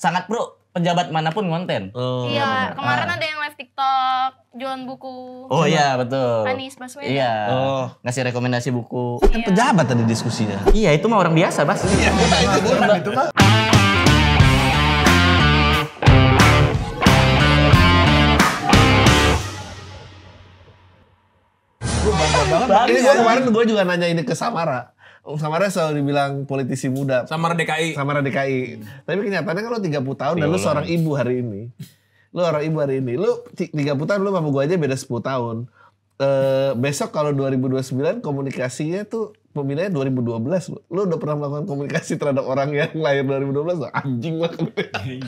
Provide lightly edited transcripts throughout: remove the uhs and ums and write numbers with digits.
sangat pro pejabat manapun konten. Iya, kemarin ada yang live TikTok jualan buku. Oh iya betul. Anies Baswedan. Iya. Ngasih rekomendasi buku. Kan pejabat tadi diskusinya. Iya itu mah orang biasa, Bas. Iya, itu mah. Gue bangga banget. Ini kemarin gue juga nanya ini ke Samara. Samara selalu dibilang politisi muda. Samara DKI. Tapi kenyataannya kan lo 30 tahun dan lo seorang ibu hari ini. Lo 30 tahun lo sama gue aja beda 10 tahun. Besok kalau 2029 komunikasinya tuh pemilihannya 2012. Lo udah pernah melakukan komunikasi terhadap orang yang lahir 2012? Anjing banget.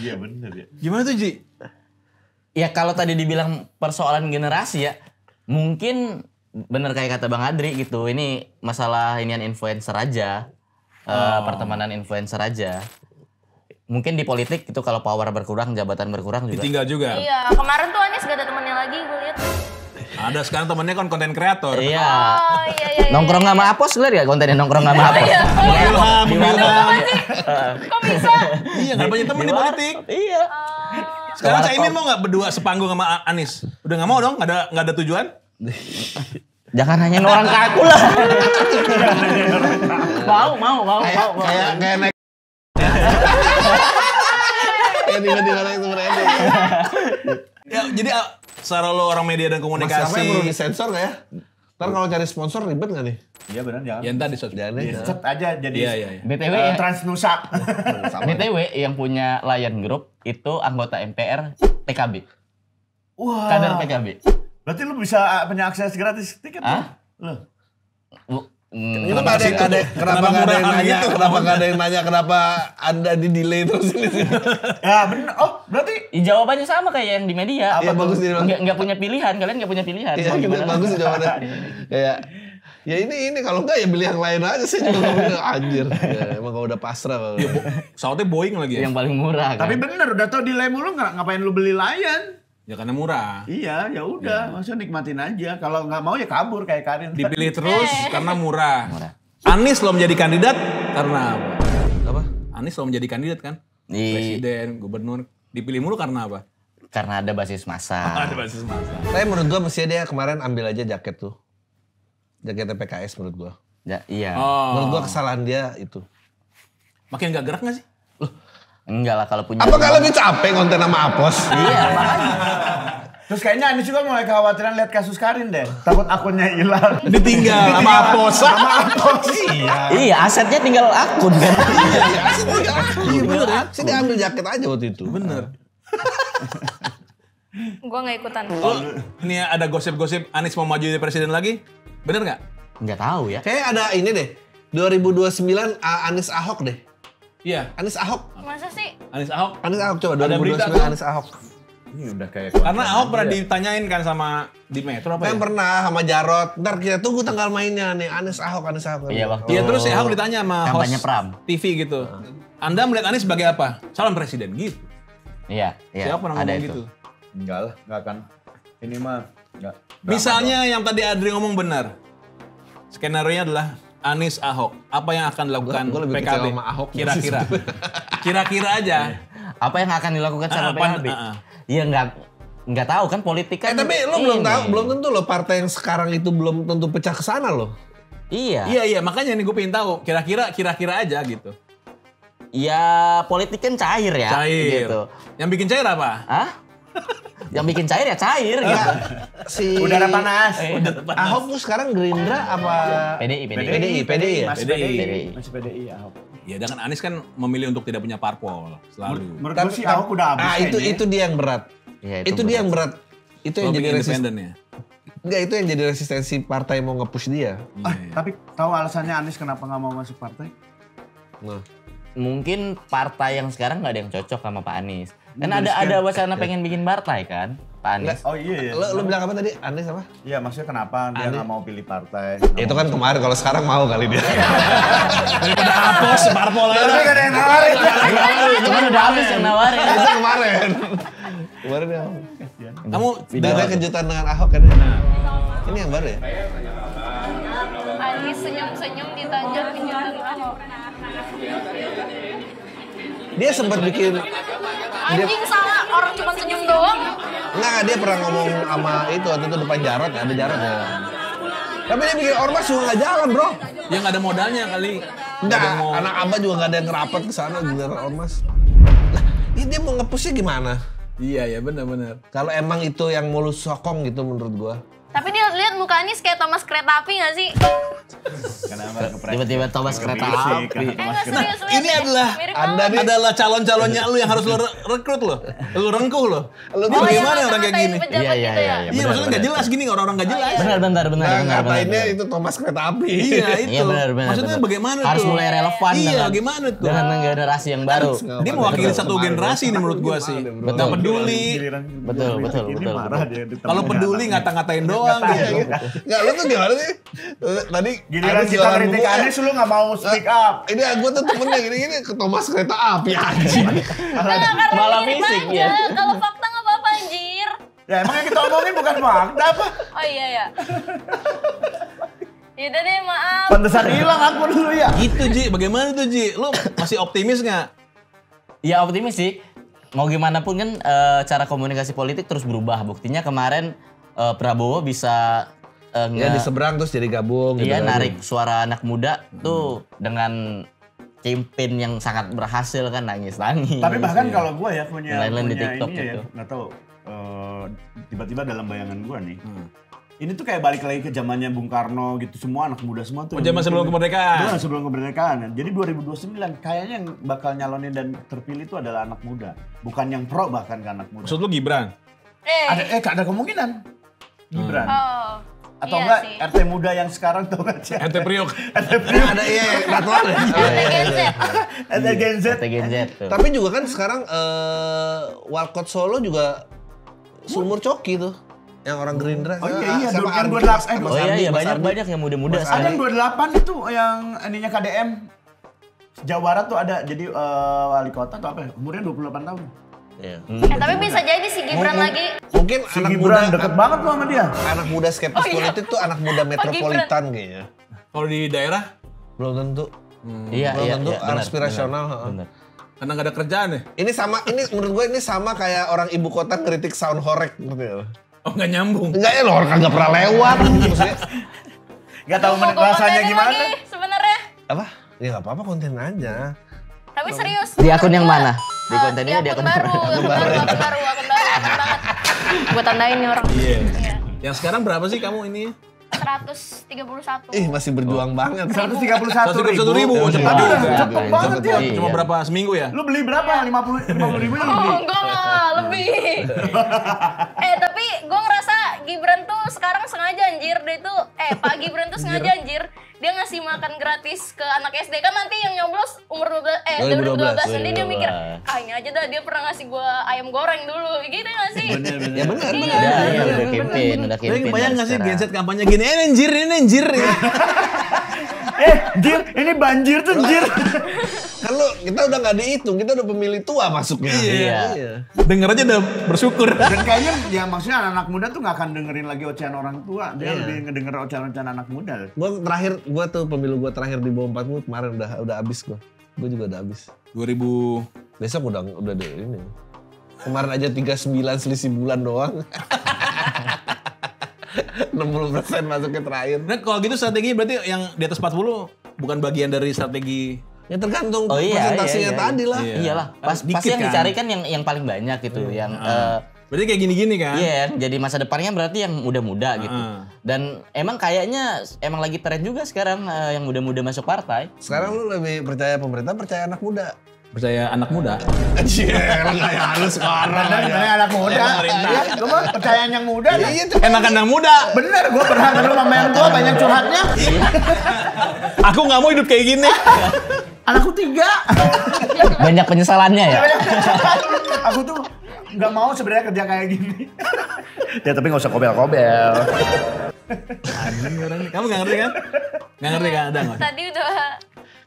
Iya bener ya. Gimana tuh Ji? Ya kalau tadi dibilang persoalan generasi ya, mungkin bener kayak kata Bang Adri gitu. Ini masalah inian influencer aja. Pertemanan influencer aja. Mungkin di politik itu kalau power berkurang, jabatan berkurang juga. Ditinggal juga. Iya, kemarin tuh Anies gak ada temennya lagi gue lihat. Ada sekarang temennya kan konten kreator. Iya. Oh iya. Nongkrong sama Apos lihat ya kontennya nongkrong sama Apos. Ilham. Kok bisa? Iya, gak banyak temen di politik. Iya. Sekarang Caimin mau gak berdua sepanggung sama Anies? Udah gak mau dong? Gak ada tujuan? Jangan nanyain orang ke aku lah. Mau. Kayak naik. Kayak tiba-tiba naik sebenarnya. Ya, jadi secara lo orang media dan komunikasi. Mas, apa yang perlu disensor gak ya? Ntar kalau cari sponsor ribet gak nih? Iya benar jangan. Ya entar diset. Set aja jadi. Iya. BTW ya. Transnusa. BTW yang punya Lion Group itu anggota MPR PKB. Wah. Kader PKB. Berarti lu bisa punya akses gratis tiket tuh? Lu. Itu kenapa nggak ada yang nanya? gitu? Kenapa nggak ada yang nanya? Kenapa Anda di delay terus ini? Ya bener. Oh berarti. Jawabannya sama kayak yang di media. Iya bagus nih. Nggak punya pilihan, kalian nggak punya pilihan. Iya bagus jawabannya. Kayak ya ini kalau enggak ya beli yang lain aja sih juga anjir. Ya, emang kalau udah pasrah. Pesawatnya Boeing lagi ya? Yang paling murah kan. Tapi bener udah tau delay mulu ngapain lu beli Lion? Ya karena murah. Iya ya udah, maksudnya nikmatin aja. Kalau nggak mau ya kabur kayak Karin. Dipilih terus karena murah. Anies lo menjadi kandidat karena apa? Anies lo menjadi kandidat kan? Presiden, gubernur. Dipilih mulu karena apa? Karena ada basis massa. Ada basis massa. Tapi menurut gua mestinya dia kemarin ambil aja jaket tuh. Jaketnya PKS menurut gua. Ya, iya. Menurut gua kesalahan dia itu. Makin gak gerak gak sih? Enggak lah kalau punya. Apakah lebih capek konten sama Apos? Iya, makanya. Terus kayaknya Anies juga mulai kekhawatiran lihat kasus Karin deh. Takut akunnya hilang. Ditinggal sama Apos. Iya. Iya, asetnya tinggal akun kan. Iya bener ya. Sih dia ambil jaket aja waktu itu. Bener. Gue gak ikutan. Ini ada gosip-gosip Anies mau maju jadi presiden lagi? Bener gak? Enggak tahu ya. Kayak ada ini deh. 2029 Anies Ahok deh. Iya. Anies Ahok. Masa sih? Anies Ahok. Anies Ahok coba Ada berita 2029 tuh. Anies Ahok. Ini udah kayak. Karena Ahok pernah ditanyain kan sama di Metro apa Kan ya? pernah sama Jarot. Ntar kita tunggu tanggal mainnya nih. Anies Ahok. Iya, waktu Iya terus ya Ahok ditanya sama kampanye host Pram. TV gitu. Anda melihat Anies sebagai apa? Calon presiden gitu. Iya. Siapa yang ada ngomong itu. gitu? Enggak lah, enggak akan. Ini mah enggak. Misalnya yang tadi Adri ngomong benar. Skenario-nya adalah Anies Ahok. Apa yang akan dilakukan Gua lebih PKB? kecewa sama Ahok. Kira-kira. Kira-kira aja. Apa yang akan dilakukan sama PKB? Iya enggak tahu kan politik kan. Tapi lo belum tahu, belum tentu lo partai yang sekarang itu belum tentu pecah ke sana lo. Iya. Iya, makanya nih gue pengen tahu. Kira-kira aja gitu. Ya politik kan cair ya. Cair. Gitu. Yang bikin cair apa? Hah? Yang bikin cair ya cair gitu. Si Udara panas. Ahok tuh sekarang Gerindra apa? PDI PDI ya? Masih PDI. PDI. Masih PDI Ahok. Ya dengan Anies kan memilih untuk tidak punya parpol selalu. Menurut gue sih Ahok udah habis. Ah itu dia yang berat. Iya, itu dia yang berat. Itu yang jadi independen ya. Enggak, itu yang jadi resistensi partai mau nge-push dia. Tapi tahu alasannya Anies kenapa nggak mau masuk partai? Nah. Mungkin partai yang sekarang nggak ada yang cocok sama Pak Anies. Kan ada wacana pengen bikin partai kan, Pak Anies. Oh iya. Lo bilang apa tadi? Anies apa? Iya, maksudnya kenapa dia nggak mau pilih partai? Itu kan kemarin, kalau sekarang mau kali dia. Daripada Apos, parpol aja. Tapi gak ada yang nawarin. Itu kan udah habis yang nawarin. Itu kemarin. Kemarin ya. Kamu Ada kejutan dengan Ahok kan? Ini yang baru ya? Anies senyum-senyum ditanya kejutan Ahok. Dia sempat bikin Anjing salah, orang cuma senyum doang. Enggak, dia pernah ngomong sama itu waktu itu depan Jarot, ada Jarot ya. Tapi dia bikin ormas juga nggak jalan, bro. Ya nggak ada modalnya kali. Enggak, anak abah juga nggak ada yang ngerapat ke sana giliran ormas. Lah, ini dia mau nge-push-nya gimana? Iya benar. Kalau emang itu yang mau lu sokong gitu menurut gua. Tapi dia lihat muka Anies kayak Thomas kereta api gak sih? Kenapa keprek? Tiba-tiba Thomas kereta api. Enggak serius lihat Ini deh. adalah Mirip Anda banget. nih adalah calon-calonnya lu yang harus lu rekrut lo. Lu rengkuh lo. Lu Ini tuh Oh, yang gimana orang kayak gini? ngata-ngatain pejabat Iya, gitu iya, ya? iya. Iya Benar, maksudnya nggak benar. jelas gini orang nggak jelas. Benar. ngatainnya itu Thomas kereta api. Iya itu. Iya benar. Maksudnya benar. bagaimana Harus tuh? mulai relevan Iya gimana tuh? dengan generasi yang baru. Dia mewakili satu generasi nih menurut gua sih. Betul. Nggak peduli. Betul. Kalau peduli ngata-ngatain doang gitu. Enggak, lu tuh gimana sih? Tadi Giliran ada kita jualan kritik buku, Anies lu gak mau speak up. Ini gue tuh temennya gini ke Thomas kereta api anjing. Enggak, karena Malah mirip fisik, aja. ya. Kalau fakta nggak apa-apa anjir. Ya emang yang kita omongin bukan fakta apa? Oh iya ya. Yaudah deh maaf. Pantesan hilang aku dulu ya. Gitu Ji, bagaimana tuh Ji? Lu masih optimis nggak? Ya optimis sih. Mau gimana pun kan cara komunikasi politik terus berubah. Buktinya kemarin Prabowo bisa Ya di seberang terus jadi gabung gitu. iya kan. narik suara anak muda tuh dengan campaign yang sangat berhasil kan nangis. Tapi bahkan kalau gue ya punya Lain-lain di TikTok ini ya, gitu. nggak tahu. Tiba-tiba dalam bayangan gue nih. Ini tuh kayak balik lagi ke zamannya Bung Karno gitu, semua anak muda semua tuh. Oh, zaman sebelum kemerdekaan. Iya, sebelum kemerdekaan. Jadi 2029 kayaknya yang bakal nyalonin dan terpilih itu adalah anak muda, bukan yang pro bahkan ke anak muda. Maksud lu Gibran? Ada kemungkinan Gibran. Oh. Atau iya enggak sih. RT muda yang sekarang tuh nggak sih? RT Priok. Ada iya Batuan. Gen Z. RT Gen Z. Gen Z tuh. Tapi juga kan sekarang Walcott Solo juga sumur coki tuh. Yang orang Gerindra. Oh iya, sama yang Ardi. 28. sama Oh iya Sardi, iya Mas banyak Ardi. banyak yang muda-muda Ada sekarang. yang 28 itu yang ininya KDM. Jawa Barat tuh ada jadi wali kota atau apa ya? Umurnya 28 tahun. Iya. Tapi bisa jadi si Gibran lagi. Mungkin Si anak Gibran muda deket banget tuh sama dia. anak muda skeptis Oh, iya. politik tuh anak muda metropolitan kayaknya. Kalau di daerah Belum tentu. Iya Belum iya tentu benar, aspirasional. benar, heeh. benar. karena nggak ada kerjaan ya? Ini sama, ini menurut gue ini sama kayak orang ibu kota ngeritik sound horek gitu ya. Oh nggak nyambung. Enggak ya, orang kagak pernah lewat. Maksudnya, Gak tahu Mau gua rasanya kontenin gimana. lagi sebenarnya. apa? Ya nggak apa-apa konten aja. Tapi serius. Di akun yang Gua, mana? Di kontennya di akun baru, mana? akun baru, akun banget. Gue tandain nih orang. Iya. Iya. Yang sekarang berapa sih kamu ini? 131. Ih, masih berjuang banget. 131 ribu. Oh, Cepet iya, juga. iya, Cepet iya, banget cepet ya. iya. Cuma berapa seminggu ya? Lu beli berapa? 50 ribu lu beli? Oh, enggak lah, lebih. Tapi gue ngerasa Gibran tuh sekarang sengaja anjir. Dia tuh, Pak Gibran tuh sengaja anjir. Dia ngasih makan gratis ke anak SD. Kan nanti yang nyoblos umur 12, 2012. Nanti dia mikir, ini aja dah dia pernah ngasih gue ayam goreng dulu. Gitu gak sih? Ya benar, benar. Iya, iya, udah campaign, udah Tapi campaign. kebayang dari nggak sih sekarang. Gen Z kampanye gini, ini anjir. Jir, ini banjir tuh Jir. Kan lu, kita udah nggak dihitung, kita udah pemilih tua masuknya. Iya. Denger aja udah bersyukur. Dan kayaknya ya maksudnya anak muda tuh gak akan dengerin lagi ocehan orang tua. Dia lebih ngedenger ocehan-ocehan anak muda. Gua tuh pemilu gua terakhir di bawah 40 kemarin udah habis gua. Gua juga udah habis. 2000 Besok udah deh ini. Kemarin aja 39 selisih bulan doang. 60% masuknya terakhir. Nah kalau gitu strategi berarti yang di atas 40 bukan bagian dari strategi. Ya tergantung Oh iya, presentasinya iya. tadi lah. Iya. Iyalah, pasti Dikit yang kan? dicari kan yang paling banyak gitu, yang Berarti kayak gini-gini kan? iya, jadi masa depannya berarti yang muda-muda gitu. Dan emang kayaknya emang lagi tren juga sekarang yang muda-muda masuk partai. Sekarang lu lebih percaya pemerintah, percaya anak muda. Percaya anak muda. Anjir, kayak halus sekarang. Karena anak muda. Iya, gue mah percayaan yang muda. Iya tuh. Enak anak muda. Bener, gue pernah dulu sama yang tua banyak curhatnya. Aku nggak mau hidup kayak gini. Anakku 3. Banyak penyesalannya ya. Aku tuh nggak mau sebenarnya kerja kayak gini. Ya tapi nggak usah kobel-kobel. Anjing orang ini. Kamu nggak ngerti kan? Nggak ngerti kan? Ada nggak? Tadi udah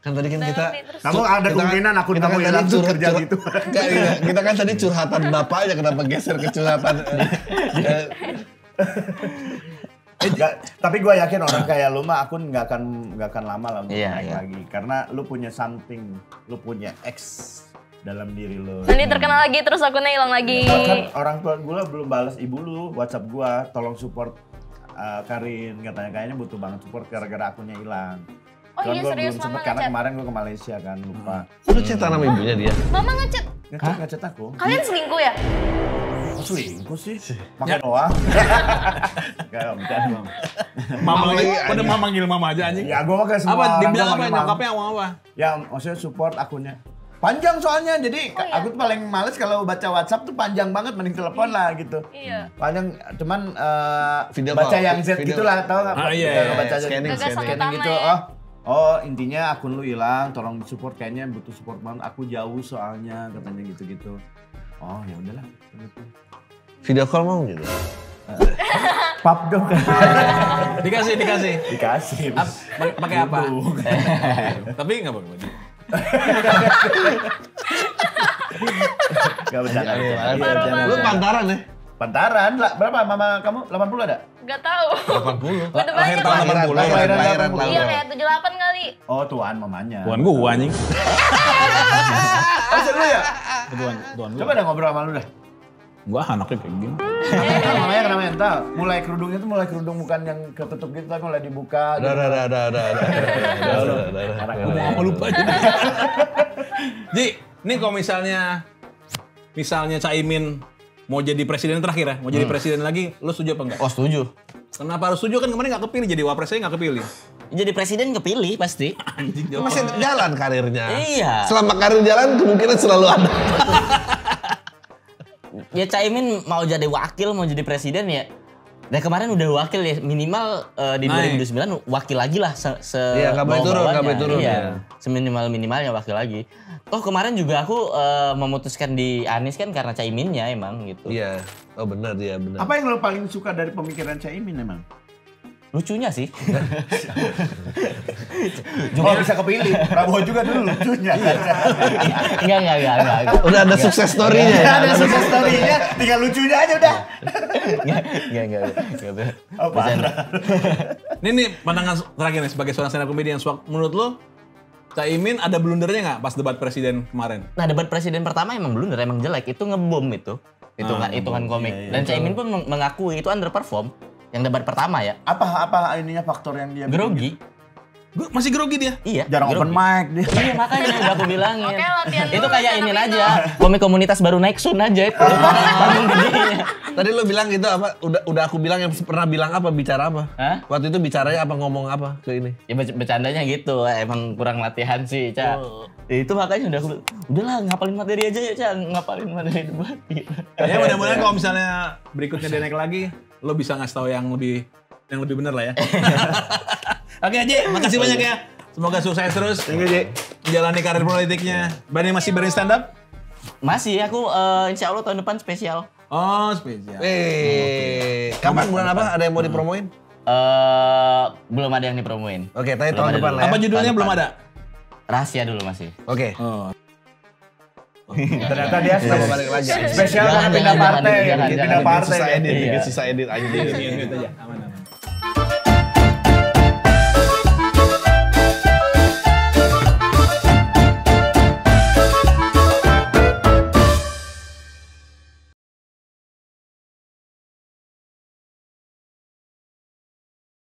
Kan tadi kan kita Kamu ada kemungkinan akun kita kamu kan hilang tadi tuh kerja gitu. Enggak, kita kan tadi curhatan bapaknya, kenapa geser ke curhatan Tapi gue yakin orang kayak lu mah akun nggak akan lama lah untuk Iya, naik iya. lagi. Karena lu punya something, lu punya X dalam diri lo. Nanti terkenal lagi terus akunnya hilang lagi. Bahkan orang tua gue belum balas ibu lu WhatsApp gue, tolong support Karin, katanya kayaknya butuh banget support gara-gara akunnya hilang. Oh Cuman iya, gue serius, belum Mama sempet karena ngechat. kemarin gue ke Malaysia kan, lupa. Lu cerita nama ibunya dia? Mama ngechat. Ngechat aku. Kalian selingkuh ya? Oh, selingkuh sih, pakai doang. Kayak bercanda bang. Mama lagi, pada mama manggil mama aja anjing. Ya gue pakai semua Apa orang dibilang gua apa manggil Mam. nyokapnya ngomong apa? Ya maksudnya support akunnya. Panjang soalnya, jadi iya? aku tuh paling males kalau baca WhatsApp tuh panjang banget, mending telepon lah gitu. Iya. Panjang, cuman Video baca call, yang Z video. gitulah, tau nggak? Ah, iya, Baca scanning, Gagasan scanning utama gitu. ya. Oh intinya akun lu hilang, tolong support, kayaknya butuh support banget. Aku jauh soalnya, katanya gitu-gitu. Oh ya udahlah. Video call mau gitu? Pap dong. Dikasih. Dikasih. Pakai apa? Tapi nggak pakai baju. Gak bercanda. Lu pantaran ya? Pantaran lah, berapa mama kamu? 80 ada? Gak tahu. 80. Udah Lahir banyak tahun lah. 80. Lahiran Iya kayak 78 kali. Oh tuan mamanya. Tuan gua anjing. Oh seru ya? Tuan gua. Coba dah ngobrol sama lu dah. Gua anaknya kayak gini. Namanya kenapa entar? Mulai kerudungnya tuh mulai kerudung bukan yang ketutup gitu, tapi mulai dibuka. Udah. Gua mau lupa aja. Ji, ini kalau misalnya Caimin mau jadi presiden terakhir ya, mau jadi presiden lagi, lu setuju apa enggak? Oh setuju. Kenapa harus setuju? Kan kemarin nggak kepilih, jadi wapresnya nggak kepilih. Jadi presiden kepilih pasti. Anjing jawab. Masih jalan karirnya. Iya. Selama karir jalan kemungkinan selalu ada. Ya Caimin mau jadi wakil, mau jadi presiden ya. Dari kemarin udah wakil ya, minimal di Naik. 2009 wakil lagi lah. Iya, nggak boleh turun, nggak boleh turun, Iya, ya. seminimal-minimalnya wakil lagi. Toh kemarin juga aku memutuskan di Anies kan karena Caiminnya emang gitu. Iya. Oh benar dia, benar. Apa yang lo paling suka dari pemikiran Caimin emang? Lucunya sih. Oh bisa kepilih, Prabowo juga dulu lucunya. Enggak. Udah ada sukses story-nya ya. Ada sukses story-nya, tinggal lucunya aja udah. Enggak. Oh, parah. Ini nih pandangan terakhir nih sebagai seorang stand up comedian. Menurut lo, Caimin ada blundernya nggak pas debat presiden kemarin? Nah debat presiden pertama emang blunder, emang jelek. Itu ngebom itu. Hitungan komik. Iya. Dan Caimin pun mengakui itu underperform. Yang debat pertama ya. Apa ininya faktor yang dia Grogi. Gue masih grogi dia. Iya. jarang grogi. open mic dia. Iya makanya udah aku bilangin. Oke, latihan Itu dulu kayak stand up ini itu. aja. Komik komunitas baru naik soon aja itu. Bangun gede. Tadi lu bilang itu apa? Udah aku bilang yang pernah bilang apa? Bicara apa? Hah? Waktu itu bicaranya apa, ngomong apa ke ini? Ya bercandanya gitu, emang kurang latihan sih, Ca. Ya, itu makanya udah aku udahlah ngapalin materi aja ya, Ca. Ngapalin materi debat gitu. Ya mudah-mudahan kalau misalnya berikutnya dia naik lagi, lo bisa ngasih tahu yang lebih benar lah ya. Oke Ji, makasih banyak ya. Semoga sukses terus. Menjalani karir politiknya. Masih berani stand up? Masih, aku insya Allah tahun depan spesial. Oh, spesial. Kapan bulan apa? Ada yang mau dipromoin? Belum ada yang dipromoin. Oke, tadi Belum tahun ada depan dulu. lah ya. Apa judulnya Tahun belum depan. ada? Rahasia dulu masih. Oke. Oh. Ternyata dia sudah Balik lagi. spesial karena pindah partai. jangan, Pindah partai. Susah edit, Iya. susah edit anjing. Mute aja. Aman.